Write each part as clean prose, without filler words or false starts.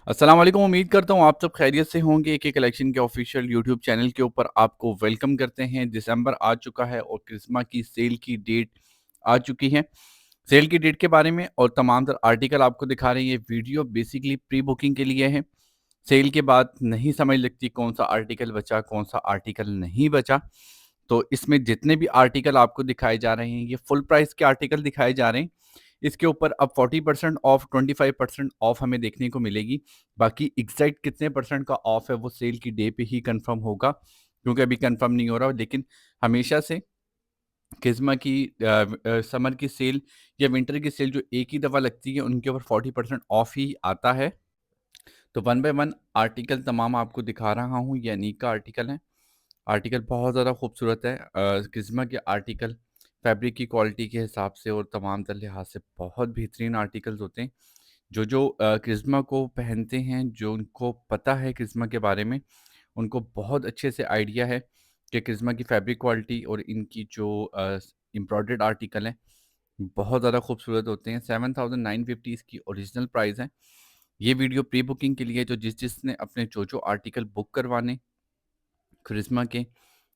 अस्सलाम वालेकुम। उम्मीद करता हूँ आप सब खैरियत से होंगे। एके कलेक्शन के ऑफिशियल यूट्यूब चैनल के ऊपर आपको वेलकम करते हैं। दिसंबर आ चुका है और क्रिसमस की सेल की डेट आ चुकी है। सेल की डेट के बारे में और तमाम तर आर्टिकल आपको दिखा रहे हैं। ये वीडियो बेसिकली प्री बुकिंग के लिए है। सेल के बाद नहीं समझ लगती कौन सा आर्टिकल बचा, कौन सा आर्टिकल नहीं बचा। तो इसमें जितने भी आर्टिकल आपको दिखाए जा रहे हैं, ये फुल प्राइस के आर्टिकल दिखाए जा रहे हैं। इसके ऊपर अब 40% ऑफ, 25% ऑफ हमें देखने को मिलेगी। बाकी एग्जैक्ट कितने परसेंट का ऑफ है वो सेल की डे पे ही कंफर्म होगा, क्योंकि अभी कंफर्म नहीं हो रहा। लेकिन हमेशा से क्रिसमस की समर की सेल या विंटर की सेल जो एक ही दफ़ा लगती है, उनके ऊपर 40% ऑफ ही आता है। तो वन बाय वन आर्टिकल तमाम आपको दिखा रहा हूँ। ये अनीक का आर्टिकल है। आर्टिकल बहुत ज़्यादा खूबसूरत है। क्रिस्मा के आर्टिकल फैब्रिक की क्वालिटी के हिसाब से और तमाम तर लिहाज से बहुत बेहतरीन आर्टिकल्स होते हैं। जो क्रिस्मा को पहनते हैं, जो उनको पता है क्रिस्मा के बारे में, उनको बहुत अच्छे से आइडिया है कि क्रिस्मा की फैब्रिक क्वालिटी और इनकी जो एम्ब्रॉयडर्ड आर्टिकल हैं, बहुत ज़्यादा खूबसूरत होते हैं। 7950 इसकी ओरिजिनल प्राइस है। ये वीडियो प्री बुकिंग के लिए, जो जिसने अपने जो आर्टिकल बुक करवाने क्रिस्मा के,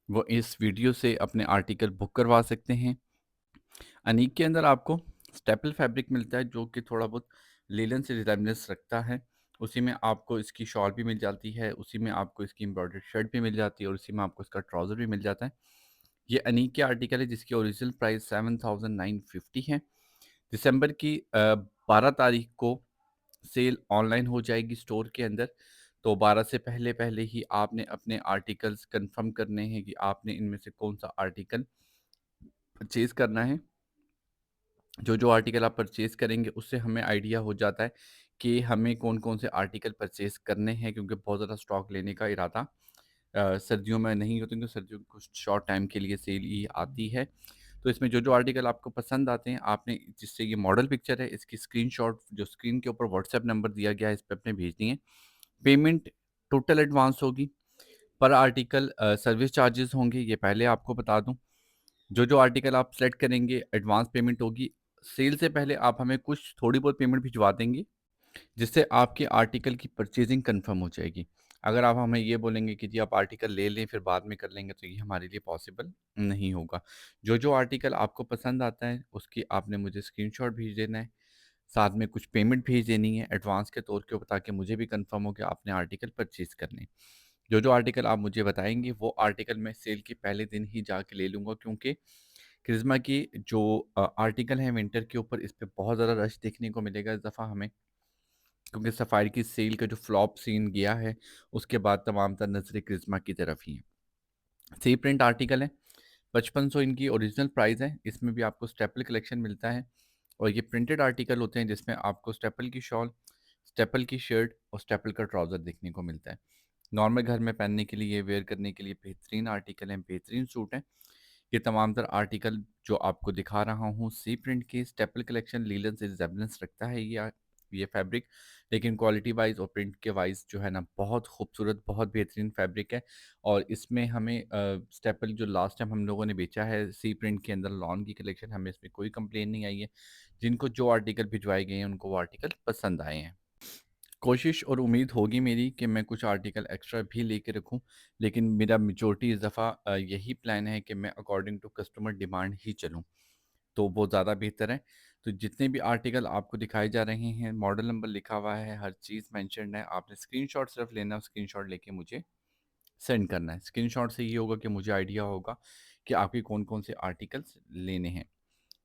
वो इस वीडियो से अपने आर्टिकल बुक करवा सकते हैं। अनीक के अंदर आपको स्टेपल फैब्रिक मिलता है, जो कि थोड़ा बहुत लेलन से रिजेम्बलेंस रखता है। उसी में आपको इसकी शॉल भी मिल जाती है, उसी में आपको इसकी एम्ब्रॉयडर्ड शर्ट भी मिल जाती है और उसी में आपको इसका ट्राउज़र भी मिल जाता है। ये अनीक के आर्टिकल है जिसकी ओरिजिनल प्राइस 7950 है। दिसंबर की 12 तारीख को सेल ऑनलाइन हो जाएगी स्टोर के अंदर। तो 12 से पहले-पहले ही आपने अपने आर्टिकल्स कन्फर्म करने हैं कि आपने इनमें से कौन-सा आर्टिकल परचेज़ करना है। जो आर्टिकल आप परचेज़ करेंगे, उससे हमें आइडिया हो जाता है कि हमें कौन-कौन से आर्टिकल परचेज़ करने हैं, क्योंकि बहुत ज़्यादा स्टॉक लेने का इरादा सर्दियों में नहीं होते, क्योंकि सर्दियों में कुछ शॉर्ट टाइम के लिए सेल ही आती है। तो इसमें जो आर्टिकल आपको पसंद आते हैं, आपने जिससे ये मॉडल पिक्चर है, इसकी स्क्रीनशॉट जो स्क्रीन के ऊपर व्हाट्सएप नंबर दिया गया है, इस पे अपने भेजनी है। पेमेंट टोटल एडवांस होगी। पर आर्टिकल सर्विस चार्जेस होंगे, ये पहले आपको बता दूँ। जो आर्टिकल आप सेलेक्ट करेंगे, एडवांस पेमेंट होगी। सेल से पहले आप हमें कुछ थोड़ी बहुत पेमेंट भिजवा देंगे, जिससे आपके आर्टिकल की परचेज़िंग कन्फर्म हो जाएगी। अगर आप हमें ये बोलेंगे कि जी आप आर्टिकल ले लें फिर बाद में कर लेंगे, तो ये हमारे लिए पॉसिबल नहीं होगा। जो आर्टिकल आपको पसंद आता है, उसकी आपने मुझे स्क्रीनशॉट भेज देना है, साथ में कुछ पेमेंट भेज देनी है एडवांस के तौर के ऊपर, ताकि मुझे भी कन्फर्म हो कि आपने आर्टिकल परचेज़ करने हैं। जो आर्टिकल आप मुझे बताएँगे, वो आर्टिकल मैं सेल के पहले दिन ही जाके ले लूँगा, क्योंकि क्रिस्मा की जो आर्टिकल हैं विंटर के ऊपर, इस पे बहुत ज़्यादा रश देखने को मिलेगा इस दफ़ा हमें, क्योंकि सफ़ारी की सेल का जो फ्लॉप सीन गया है, उसके बाद तमाम तर नज़रें क्रिस्मा की तरफ ही हैं। सी प्रिंट आर्टिकल है, 5500 इनकी ओरिजिनल प्राइस है। इसमें भी आपको स्टेपल कलेक्शन मिलता है और ये प्रिंटेड आर्टिकल होते हैं, जिसमें आपको स्टेपल की शॉल, स्टेपल की शर्ट और स्टेपल का ट्राउज़र देखने को मिलता है। नॉर्मल घर में पहनने के लिए, वेयर करने के लिए बेहतरीन आर्टिकल हैं, बेहतरीन सूट हैं। ये तमाम तर आर्टिकल जो आपको दिखा रहा हूँ, सी प्रिंट के स्टेपल कलेक्शन लीलन से रिजेम्बलेंस रखता है ये फैब्रिक, लेकिन क्वालिटी वाइज और प्रिंट के वाइज जो है ना, बहुत खूबसूरत, बहुत बेहतरीन फैब्रिक है। और इसमें हमें स्टेपल जो लास्ट टाइम हम लोगों ने बेचा है सी प्रिंट के अंदर लॉन की कलेक्शन, हमें इसमें कोई कंप्लेन नहीं आई है। जिनको जो आर्टिकल भिजवाए गए हैं, उनको वो आर्टिकल पसंद आए हैं। कोशिश और उम्मीद होगी मेरी कि मैं कुछ आर्टिकल एक्स्ट्रा भी लेके रखूं, लेकिन मेरा मेजॉरिटी इस दफ़ा यही प्लान है कि मैं अकॉर्डिंग टू कस्टमर डिमांड ही चलूं, तो वो ज़्यादा बेहतर है। तो जितने भी आर्टिकल आपको दिखाए जा रहे हैं, मॉडल नंबर लिखा हुआ है, हर चीज़ मेंशन्ड है। आपने स्क्रीनशॉट सिर्फ लेना है, स्क्रीनशॉट लेके मुझे सेंड करना है। स्क्रीनशॉट से ये होगा कि मुझे आइडिया होगा कि आपके कौन-कौन से आर्टिकल्स लेने हैं।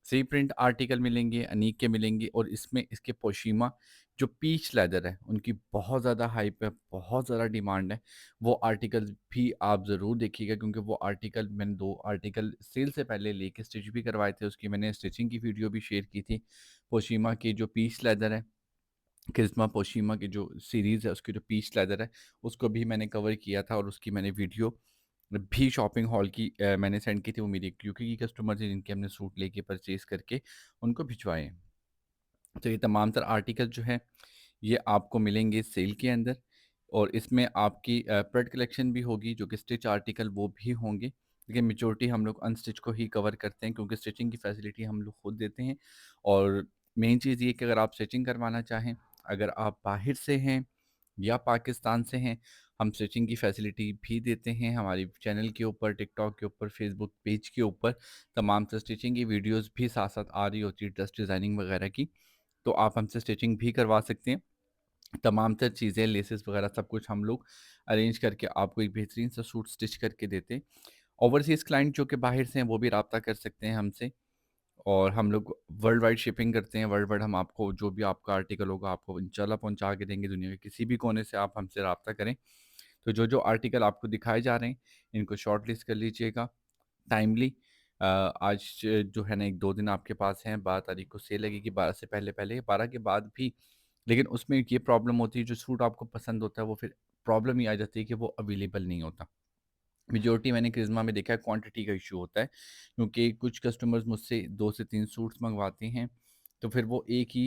सी प्रिंट आर्टिकल मिलेंगे, अनीक के मिलेंगे और इसमें इसके पोशीमा जो पीच लेदर है, उनकी बहुत ज़्यादा हाइप है, बहुत ज़्यादा डिमांड है। वो आर्टिकल भी आप ज़रूर देखिएगा, क्योंकि वो आर्टिकल मैंने 2 आर्टिकल सेल से पहले लेके स्टिच भी करवाए थे। उसकी मैंने स्टिचिंग की वीडियो भी शेयर की थी। पोशीमा की जो पीच लेदर है, क्रिस्मा पोशीमा की जो सीरीज़ है, उसकी जो पीच लेदर है, उसको भी मैंने कवर किया था और उसकी मैंने वीडियो भी शॉपिंग हॉल की मैंने सेंड की थी। वो मेरी एक यूके की कस्टमर थे, जिनके हमने सूट लेके परचेज़ करके उनको भिजवाए हैं। तो ये तमाम तर आर्टिकल जो हैं, ये आपको मिलेंगे सेल के अंदर और इसमें आपकी प्रेड कलेक्शन भी होगी, जो कि स्टिच आर्टिकल वो भी होंगे। लेकिन मेजॉरिटी हम लोग अनस्टिच को ही कवर करते हैं, क्योंकि स्टिचिंग की फैसिलिटी हम लोग खुद देते हैं। और मेन चीज़ ये कि अगर आप स्टिचिंग करवाना चाहें, अगर आप बाहर से हैं या पाकिस्तान से हैं, हम स्टिचिंग की फैसिलिटी भी देते हैं। हमारी चैनल के ऊपर, टिकटॉक के ऊपर, फेसबुक पेज के ऊपर तमाम तरह स्टिचिंग की वीडियोस भी साथ-साथ आ रही होती है, ड्रेस डिज़ाइनिंग वगैरह की। तो आप हमसे स्टिचिंग भी करवा सकते हैं। तमाम तर चीज़ें, लेसेस वगैरह सब कुछ हम लोग अरेंज करके आपको एक बेहतरीन सा सूट स्टिच करके देते हैं। ओवरसीज़ क्लाइंट जो कि बाहर से हैं, वो भी राब्ता कर सकते हैं हमसे। और हम लोग वर्ल्ड वाइड शिपिंग करते हैं। वर्ल्ड वाइड हम आपको जो भी आपका आर्टिकल होगा, आपको इंशाल्लाह पहुँचा के देंगे। दुनिया के किसी भी कोने से आप हमसे राब्ता करें। तो जो आर्टिकल आपको दिखाए जा रहे हैं, इनको शॉर्ट लिस्ट कर लीजिएगा टाइमली। आज जो है ना 1-2 दिन आपके पास हैं, 12 तारीख को सेल लगेगी, 12 से पहले-पहले, 12 के बाद भी। लेकिन उसमें ये प्रॉब्लम होती है, जो सूट आपको पसंद होता है, वो फिर प्रॉब्लम ये आ जाती है कि वो अवेलेबल नहीं होता। मेजॉरिटी मैंने क्रिज़्मा में देखा है, क्वांटिटी का इशू होता है, क्योंकि कुछ कस्टमर्स मुझसे 2 से 3 सूट्स मँगवाते हैं, तो फिर वो एक ही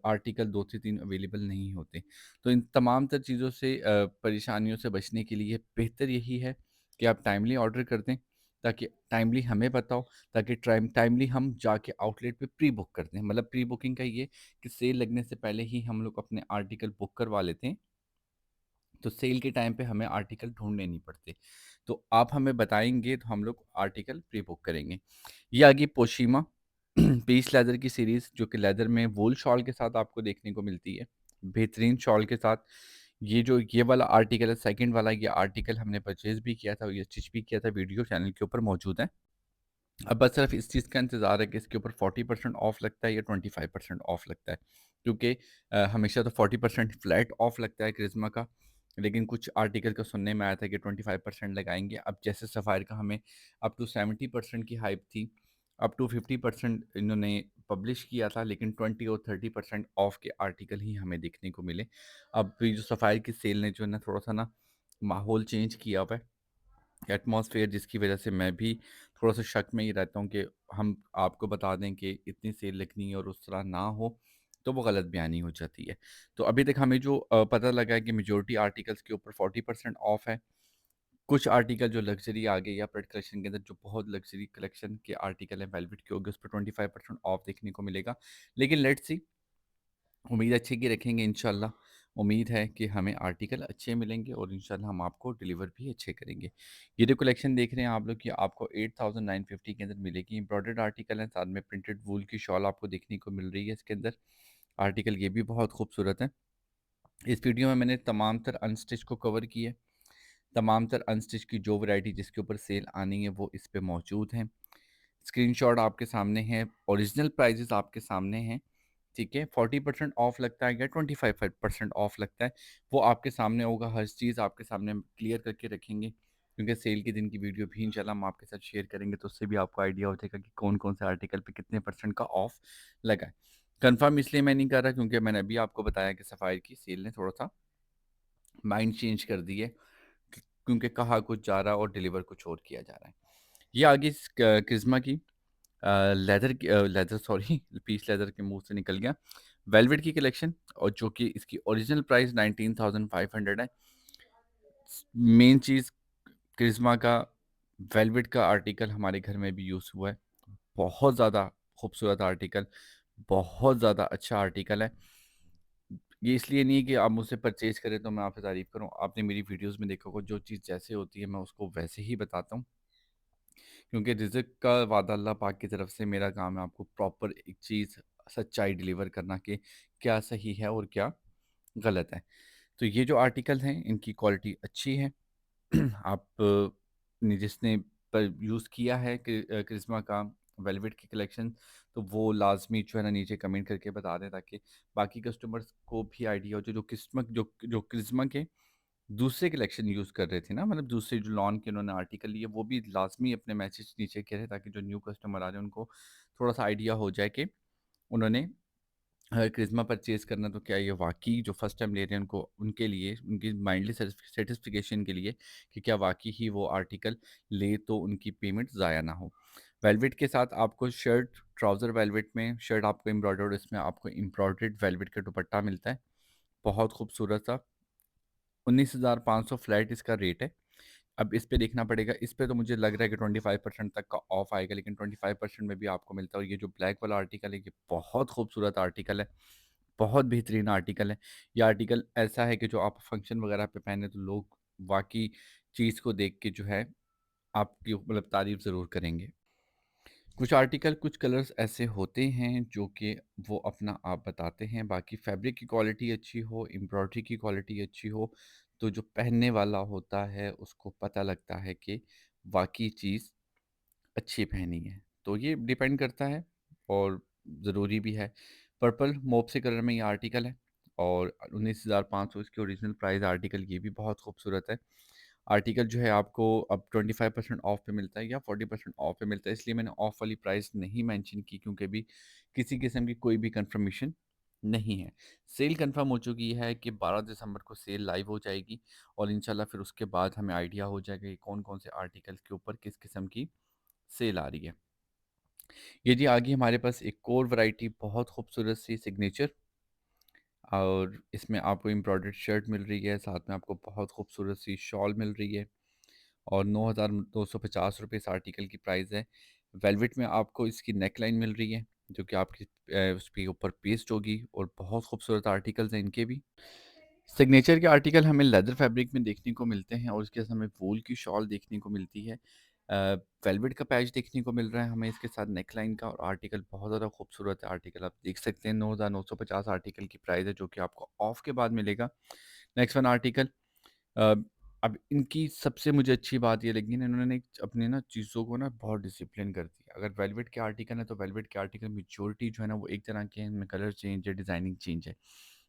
आर्टिकल 2 से 3 अवेलेबल नहीं होते। तो इन तमाम तर चीज़ों से परेशानियों से बचने के लिए बेहतर यही है कि आप टाइमली ऑर्डर कर दें, ताकि टाइमली हमें पता हो, ताकि टाइमली हम जाके आउटलेट पे प्री बुक कर दें। मतलब प्री बुकिंग का ये कि सेल लगने से पहले ही हम लोग अपने आर्टिकल बुक करवा लेते हैं। तो सेल के टाइम पे हमें आर्टिकल ढूँढने नहीं पड़ते। तो आप हमें बताएँगे तो हम लोग आर्टिकल प्री बुक करेंगे। ये आ गई पोशीमा पीस लेदर की सीरीज़, जो कि लेदर में वूल शॉल के साथ आपको देखने को मिलती है। बेहतरीन शॉल के साथ। ये वाला आर्टिकल है, सेकंड वाला ये आर्टिकल हमने परचेज़ भी किया था और ये स्टिच भी किया था, वीडियो चैनल के ऊपर मौजूद है। अब बस सिर्फ इस चीज़ का इंतज़ार है कि इसके ऊपर 40% ऑफ लगता है या 25% ऑफ लगता है। क्योंकि हमेशा तो 40% फ्लैट ऑफ लगता है क्रिज़्मा का, लेकिन कुछ आर्टिकल का सुनने में आया था कि 25% लगाएँगे। अब जैसे सफ़ायर का हमें अप टू 70% की हाइप थी, अप टू 50% इन्होंने पब्लिश किया था, लेकिन 20 और 30% ऑफ के आर्टिकल ही हमें देखने को मिले। अब ये जो सफ़ायर की सेल ने जो है ना थोड़ा-सा ना माहौल चेंज किया हुआ है। एटमॉस्फेयर, जिसकी वजह से मैं भी थोड़ा-सा शक में ही रहता हूँ कि हम आपको बता दें कि इतनी सेल लगनी है और उस तरह ना हो, तो वो गलत बयानी हो जाती है। तो अभी तक हमें जो पता लगा है कि मेजॉरिटी आर्टिकल्स के ऊपर 40% ऑफ है। कुछ आर्टिकल जो लग्ज़री आ गई या पेट कलेक्शन के अंदर जो बहुत लग्ज़री कलेक्शन के आर्टिकल हैं, वेलवेट के हो गए, उस पे 25% ऑफ देखने को मिलेगा। लेकिन लेट्स सी, उम्मीद अच्छी की रखेंगे इंशाल्लाह। उम्मीद है कि हमें आर्टिकल अच्छे मिलेंगे और इंशाल्लाह हम आपको डिलीवर भी अच्छे करेंगे। ये जो कलेक्शन देख रहे हैं आप लोग, ये आपको 8950 के अंदर मिलेगी। एम्ब्रॉयडर्ड आर्टिकल है, साथ में प्रिंटेड वूल की शॉल आपको देखने को मिल रही है इसके अंदर। आर्टिकल ये भी बहुत खूबसूरत है। इस वीडियो में मैंने तमाम तर अनस्टिच को कवर किया है। तमाम तर अनस्टिच की जो वैरायटी जिसके ऊपर सेल आनी है वो इस पे मौजूद हैं। स्क्रीनशॉट आपके सामने है, ओरिजिनल प्राइजेज़ आपके सामने हैं। ठीक है, 40% ऑफ लगता है या 25% ऑफ लगता है, वो आपके सामने होगा। हर चीज़ आपके सामने हम क्लियर करके रखेंगे, क्योंकि सेल के दिन की वीडियो भी इंशाल्लाह हम आपके साथ शेयर करेंगे, तो उससे भी आपको आइडिया हो जाएगा कि कौन-कौन से आर्टिकल पे कितने परसेंट का ऑफ लगा है। कन्फर्म इसलिए मैं नहीं कर रहा, क्योंकि मैंने अभी आपको बताया कि सफ़ायर की सेल ने थोड़ा-सा माइंड चेंज कर दी है, क्योंकि कहा कुछ जा रहा है और डिलीवर कुछ और किया जा रहा है। ये आ गई क्रिज़्मा की लेदर सॉरी पीस लेदर के मुँह से निकल गया। वेलवेट की कलेक्शन, और जो कि इसकी ओरिजिनल प्राइस 19,500 है। मेन चीज़, क्रिज़्मा का वेलवेट का आर्टिकल हमारे घर में भी यूज़ हुआ है। बहुत ज़्यादा खूबसूरत आर्टिकल, बहुत ज़्यादा अच्छा आर्टिकल है। ये इसलिए नहीं कि आप मुझसे परचेज़ करें तो मैं आपसे तारीफ़ करूँ। आपने मेरी वीडियोज़ में देखा होगा, जो चीज़ जैसे होती है मैं उसको वैसे ही बताता हूँ। क्योंकि रिज़्क का वादा अल्लाह पाक की तरफ से, मेरा काम है आपको प्रॉपर एक चीज़, सच्चाई डिलीवर करना कि क्या सही है और क्या गलत है। तो ये जो आर्टिकल हैं इनकी क्वालिटी अच्छी है। आप ने जिसने पर यूज़ किया है क्रिस्मा का वेलवेट की कलेक्शन, तो वो लाज़मी जो है ना नीचे कमेंट करके बता दें, ताकि बाकी कस्टमर्स को भी आइडिया हो, जो क्रिस्मा के दूसरे कलेक्शन यूज़ कर रहे थे ना, मतलब दूसरे जो लॉन के उन्होंने आर्टिकल लिए, वो भी लाज़मी अपने मैसेज नीचे करें, ताकि जो न्यू कस्टमर आ रहे हैं उनको थोड़ा-सा आइडिया हो जाए कि उन्होंने क्रिज़्मा परचेज़ करना, तो क्या ये वाक़ई जो फर्स्ट टाइम ले रहे हैं उनको, उनके लिए, उनकी माइंडली सैटिस्फिकेशन के लिए, कि क्या वाक़ई ही वो आर्टिकल ले तो उनकी पेमेंट ज़ाया ना हो। वेलवेट के साथ आपको शर्ट, ट्राउज़र वेलवेट में, शर्ट आपको एम्ब्रॉयडर्ड, इसमें आपको एम्ब्रॉयडर्ड वेलवेट का दुपट्टा मिलता है। बहुत खूबसूरत सा, 19,500 फ्लैट इसका रेट है। अब इस पे देखना पड़ेगा, इस पे तो मुझे लग रहा है कि 25% तक का ऑफ आएगा, लेकिन 25% में भी आपको मिलता है। और ये जो ब्लैक वाला आर्टिकल है, ये बहुत खूबसूरत आर्टिकल है। बहुत बेहतरीन आर्टिकल है। ये आर्टिकल ऐसा है कि जो आप फंक्शन वगैरह पे पहने तो लोग वाक़ई चीज़ को देख के जो है आपकी मतलब तारीफ़ ज़रूर करेंगे। कुछ आर्टिकल, कुछ कलर्स ऐसे होते हैं जो कि वो अपना आप बताते हैं, बाकी फैब्रिक की क्वालिटी अच्छी हो, एम्ब्रॉयडरी की क्वालिटी अच्छी हो, तो जो पहनने वाला होता है उसको पता लगता है कि वाक़ई चीज़ अच्छी पहनी है। तो ये डिपेंड करता है और ज़रूरी भी है। पर्पल मोप से कलर में ये आर्टिकल है और 19,500 इसकी ओरिजिनल प्राइस आर्टिकल ये भी बहुत खूबसूरत है। आर्टिकल जो है आपको अब 25% ऑफ पे मिलता है या 40% ऑफ पे मिलता है, इसलिए मैंने ऑफ वाली प्राइस नहीं मेंशन की क्योंकि अभी किसी किस्म की कोई भी कंफर्मेशन नहीं है। सेल कंफर्म हो चुकी है कि 12 दिसंबर को सेल लाइव हो जाएगी और इंशाल्लाह फिर उसके बाद हमें आइडिया हो जाएगा कि कौन-कौन से आर्टिकल के ऊपर किस किस्म की सेल आ रही है। ये जी आ गई हमारे पास एक और वैरायटी बहुत खूबसूरत सी सिग्नेचर और इसमें आपको एम्ब्रॉयडर्ड शर्ट मिल रही है, साथ में आपको बहुत खूबसूरत सी शॉल मिल रही है और 9,250 रुपये इस आर्टिकल की प्राइस है। वेलवेट में आपको इसकी नेक लाइन मिल रही है जो कि आपकी उसके ऊपर पेस्ट होगी और बहुत खूबसूरत आर्टिकल्स हैं इनके भी। सिग्नेचर के आर्टिकल हमें लेदर फैब्रिक में देखने को मिलते हैं और इसके साथ हमें वूल की शॉल देखने को मिलती है। वेलवेट का पैच देखने को मिल रहा है हमें इसके साथ नेकलाइन का और आर्टिकल बहुत ज़्यादा खूबसूरत है। आर्टिकल आप देख सकते हैं 9,950 आर्टिकल की प्राइस है जो कि आपको ऑफ के बाद मिलेगा। नेक्स्ट वन आर्टिकल अ, अब इनकी सबसे मुझे अच्छी बात ये लगी ना इन्होंने अपने ना चीज़ों को ना बहुत डिसिप्लिन कर दिया। अगर वेलवेट के आर्टिकल है तो वेलवेट के आर्टिकल मेजोरिटी जो है ना वो एक तरह के हैं, इनमें कलर चेंज है, डिज़ाइनिंग चेंज है।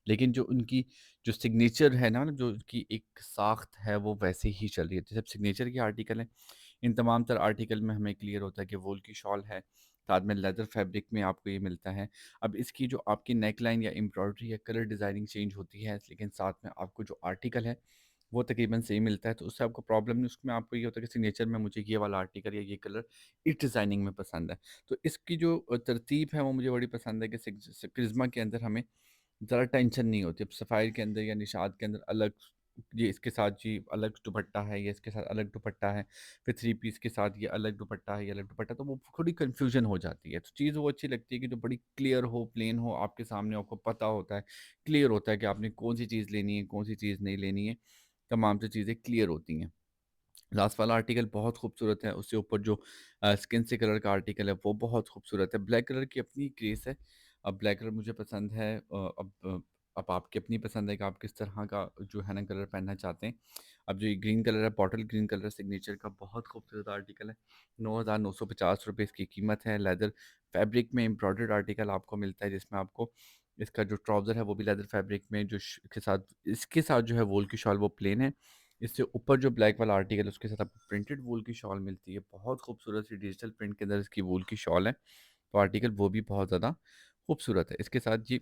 लेकिन जो उनकी जो सिग्नेचर है ना जो उनकी एक साख्त है वो वैसे ही चल रही है। जैसे सिग्नेचर के आर्टिकल हैं इन तमाम तर आर्टिकल में हमें क्लियर होता है कि वूल की शॉल है, साथ में लेदर फैब्रिक में आपको ये मिलता है। अब इसकी जो आपकी नेक लाइन या एम्ब्रॉयडरी या कलर डिज़ाइनिंग चेंज होती है लेकिन साथ में आपको जो आर्टिकल है वो तकरीबन सेम मिलता है, तो उससे आपको प्रॉब्लम नहीं। उसमें आपको ये होता है कि सिग्नेचर में मुझे ये वाला आर्टिकल या ये कलर इस डिज़ाइनिंग में पसंद है। तो इसकी जो तरतीब है वो मुझे बड़ी पसंद है कि क्रिज़्मा के अंदर हमें ज़रा टेंशन नहीं होती। अब सफ़ायर के अंदर या निशात के अंदर अलग ये इसके साथ जी अलग दुपट्टा है, या इसके साथ अलग दुपट्टा है, फिर थ्री पीस के साथ ये अलग दुपट्टा है, ये अलग दुपट्टा, तो वो थोड़ी कन्फ्यूज़न हो जाती है। तो चीज़ वो अच्छी लगती है कि जो बड़ी क्लियर हो, प्लेन हो, आपके सामने आपको पता होता है, क्लियर होता है कि आपने कौन-सी चीज़ लेनी है, कौन-सी चीज़ नहीं लेनी है। तमाम से चीज़ें क्लियर होती हैं। लास्ट वाला आर्टिकल बहुत खूबसूरत है, उससे ऊपर जो स्किन से कलर का आर्टिकल है वो बहुत खूबसूरत है। ब्लैक कलर की अपनी ग्रेस है। अब ब्लैक कलर मुझे पसंद है। अब आपकी अपनी पसंद है कि आप किस तरह का जो है ना कलर पहनना चाहते हैं। अब जो ये ग्रीन कलर है, बॉटल ग्रीन कलर सिग्नेचर का बहुत खूबसूरत आर्टिकल है। 9,950 रुपये इसकी कीमत है। लेदर फैब्रिक में एम्ब्रॉयडर्ड आर्टिकल आपको मिलता है जिसमें आपको इसका जो ट्राउज़र है वो भी लेदर फैब्रिक में जो के साथ इसके साथ जो है वूल की शॉल वो प्लेन है। इससे ऊपर जो ब्लैक वाला आर्टिकल है उसके साथ आपको प्रिंटेड वूल की शॉल मिलती है। बहुत खूबसूरत सी डिजिटल प्रिंट के अंदर इसकी वूल की शॉल है। तो आर्टिकल वो भी बहुत ज़्यादा खूबसूरत है। इसके साथ जी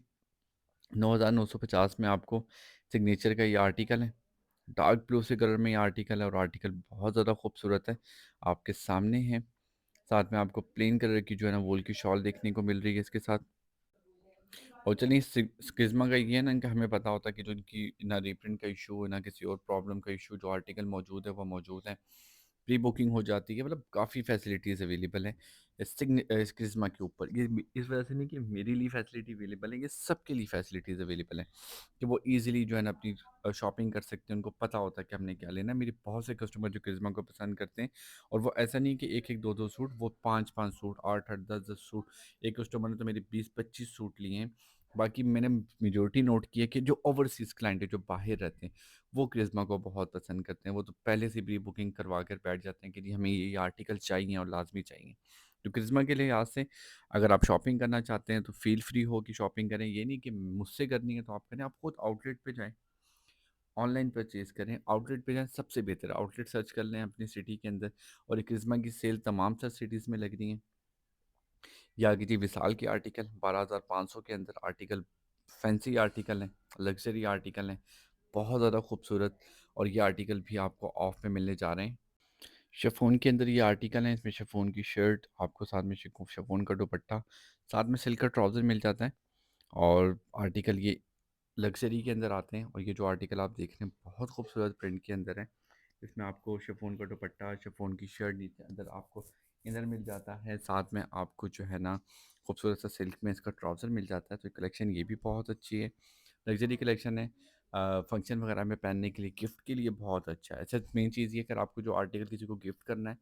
9,950 में आपको सिग्नेचर का ये आर्टिकल है। डार्क ब्लू से कलर में ये आर्टिकल है और आर्टिकल बहुत ज़्यादा खूबसूरत है। आपके सामने है। साथ में आपको प्लेन कलर की जो है ना वूल की शॉल देखने को मिल रही है इसके साथ। और चलिए स्किज़्मा का ये है ना कि हमें पता होता है कि जो इनकी ना रीप्रिंट का इशू ना किसी और प्रॉब्लम का इशू, जो आर्टिकल मौजूद है वो मौजूद है। प्री बुकिंग हो जाती है, मतलब काफ़ी फैसिलिटीज़ अवेलेबल हैं स्किज़्मा के ऊपर। ये इस वजह से नहीं कि मेरे लिए फैसिलिटी अवेलेबल है, ये सबके लिए फैसिलिटीज़ अवेलेबल हैं कि वो ईज़िली जो है ना अपनी शॉपिंग कर सकते हैं। उनको पता होता है कि हमने क्या लेना है। मेरे बहुत से कस्टमर जो क्रिज़्मा को पसंद करते हैं और वो ऐसा नहीं कि 1-1, 2-2 सूट, वो 5-5 सूट, 8-8, 10-10 सूट। एक कस्टमर ने तो मेरे 20-25 सूट लिए हैं। बाकी मैंने मेजॉरिटी नोट की है कि जो ओवरसीज़ क्लाइंट है, जो बाहर रहते हैं, वो क्रिज़्मा को बहुत पसंद करते हैं। वो तो पहले से प्री बुकिंग करवा कर बैठ जाते हैं कि जी हमें ये आर्टिकल चाहिए और लाज़मी चाहिए। तो क्रिज़्मा के लिहाज से अगर आप शॉपिंग करना चाहते हैं तो फ़ील फ्री हो कि शॉपिंग करें। ये नहीं कि मुझसे करनी है तो आप करें, आप खुद आउटलेट पे जाएँ, ऑनलाइन परचेज़ करें, आउटलेट पे जाएँ, सबसे बेहतर है। आउटलेट सर्च कर लें अपनी सिटी के अंदर और ये क्रिज़्मा की सेल तमाम तर सिटीज़ में लग रही हैं। या कि जी विशाल के आर्टिकल 12,500 के अंदर आर्टिकल फैंसी आर्टिकल हैं, लग्ज़री आर्टिकल हैं, बहुत ज़्यादा खूबसूरत, और ये आर्टिकल भी आपको ऑफ में मिलने जा रहे हैं। शिफॉन के अंदर ये आर्टिकल हैं, इसमें शिफॉन की शर्ट, आपको साथ में शिफॉन का दुपट्टा, साथ में सिल्क का ट्राउज़र मिल जाता है और आर्टिकल ये लग्ज़री के अंदर आते हैं। और ये जो आर्टिकल आप देख रहे हैं बहुत खूबसूरत प्रिंट के अंदर है। इसमें आपको शिफॉन का दुपट्टा, शिफॉन की शर्ट, नीचे अंदर आपको इनर मिल जाता है, साथ में आपको जो है ना खूबसूरत सा सिल्क में इसका ट्राउज़र मिल जाता है। तो कलेक्शन ये भी बहुत अच्छी है, लग्ज़री कलेक्शन है। फंक्शन वगैरह में पहनने के लिए, गिफ्ट के लिए बहुत अच्छा है। अच्छा, मेन चीज़ ये, अगर आपको जो आर्टिकल किसी को गिफ्ट करना है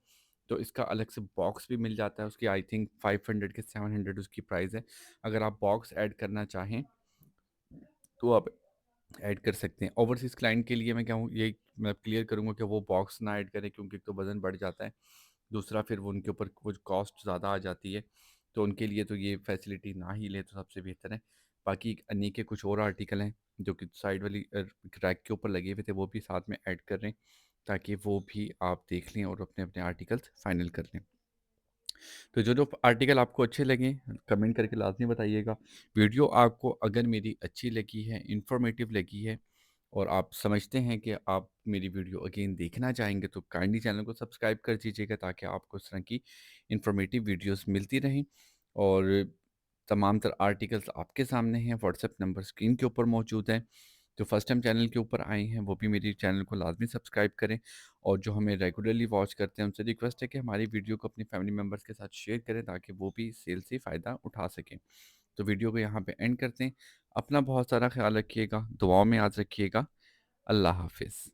तो इसका अलग से बॉक्स भी मिल जाता है। उसकी आई थिंक 500 के 700 उसकी प्राइस है। अगर आप बॉक्स ऐड करना चाहें तो आप ऐड कर सकते हैं। ओवरसीज़ क्लाइंट के लिए मैं क्या हूँ, ये मैं क्लियर करूँगा कि वो बॉक्स ना ऐड करें, क्योंकि एक तो वज़न बढ़ जाता है, दूसरा फिर वो उनके ऊपर कुछ कॉस्ट ज़्यादा आ जाती है। तो उनके लिए तो ये फैसिलिटी ना ही लें तो सबसे बेहतर है। बाकी अन्य के कुछ और आर्टिकल हैं जो कि साइड वाली रैक के ऊपर लगे हुए थे, वो भी साथ में ऐड कर रहे हैं, ताकि वो भी आप देख लें और अपने अपने आर्टिकल्स फाइनल कर लें। तो जो जो आर्टिकल आपको अच्छे लगे कमेंट करके लाजमी बताइएगा। वीडियो आपको अगर मेरी अच्छी लगी है, इंफॉर्मेटिव लगी है और आप समझते हैं कि आप मेरी वीडियो अगेन देखना चाहेंगे, तो काइंडली चैनल को सब्सक्राइब कर दीजिएगा, ताकि आपको इस तरह की इंफॉर्मेटिव वीडियोस मिलती रहें। और तमाम तर आर्टिकल्स आपके सामने हैं, व्हाट्सएप नंबर स्क्रीन के ऊपर मौजूद है। जो फर्स्ट टाइम चैनल के ऊपर आए हैं वो भी मेरी चैनल को लाजमी सब्सक्राइब करें, और जो हमें रेगुलरली वॉच करते हैं उनसे रिक्वेस्ट है कि हमारी वीडियो को अपनी फैमिली मेम्बर्स के साथ शेयर करें, ताकि वो भी सेल से फ़ायदा उठा सकें। तो वीडियो को यहाँ पे एंड करते हैं। अपना बहुत सारा ख्याल रखिएगा, दुआओं में याद रखिएगा। अल्लाह हाफिज़।